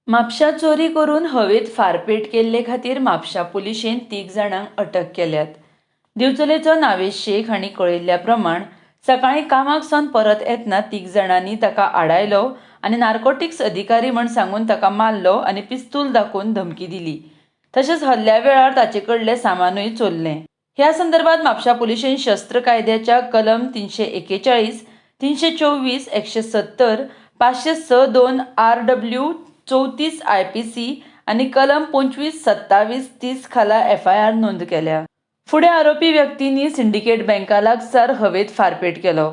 म्हापशा चोरी करून हवेत फारपेट केल्ले खातीर म्हापशा पुलिशेन 3 जाणांक अटक केल्यात। दिवचलेचो नावेश शेख हांणी कळयल्ल्या प्रमाण सकाळीं कामाक सावन परत येतना 3 जाणांनी ताका आडायलो आनी नार्कोटिक्स अधिकारी म्हूण सांगून ताका मारलो आनी पिस्तूल दाखोवन धमकी दिली। तशेंच हल्ल्या वेळार ताचे कडलें सामानूय चोरलें। ह्या संदर्भात म्हापशा पुलिशेन शस्त्र कायद्याच्या कलम 341, 324, 170, 506(2) RW 34 IPC आणि कलम 25, 27, 30 खाला FIR नोंद केल्या। फुडें आरोपी व्यक्तींनी सिंडिकेट बँका लागसार हवेत फारपेट केलो।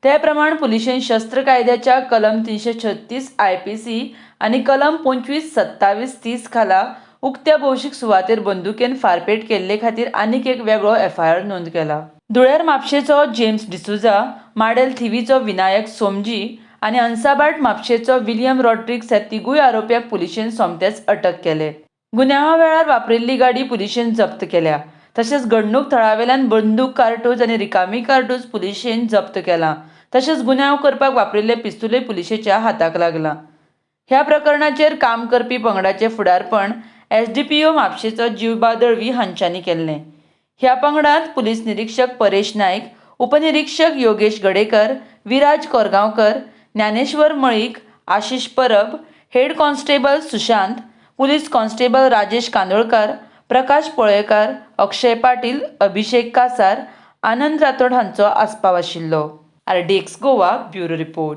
ते प्रमाण पुलिशेन शस्त्र कायद्याच्या कलम 336 IPC आणि कलम 25, 27, 30 खाला उक्त्या भौशीक सुवातेर बंदुकेन फारपेट केल्ले खातीर आनीक एक वेगळो FIR नोंद केला। धुळेर म्हापशेचो जेम्स डिसुजा, माडेल थिवीचो विनायक सोमजी आनी हंसाभाट म्हापशेचो विलियम रॉड्रिग्स ह्या तिगूय आरोप्यांक पुलिशेन सोमतेच अटक केले। गुन्यांवा वेळार वापरिल्ली गाडी पुलिशेन जप्त केल्या। तशेंच घडणूक थळावेल्यान बंदूक कार्टूज आनी रिकामी कार्टूज पुलिशेन जप्त केला। तशेंच गुन्यांव करपाक वापरिल्ले पिस्तूलय पुलिशेच्या हाताक लागला। ह्या प्रकरणाचेर काम करपी पंगडाचें फुडारपण SDPO म्हापशेचो जिवबा दळवी हांच्यांनी केल्लें। ह्या पंगडांत पुलीस निरीक्षक परेश नायक, उपनिरीक्षक Yogesh Gadekar, Viraj Korgaonkar, Dnyaneshwar Malik, Ashish Parab, head constable Sushant, police constable Rajesh Kandolkar, Prakash Palyekar, Akshay Patil, Abhishek Kasar, Anand Rathod हांचो आस्पाव आशिल्लो। RDX Goa bureau report.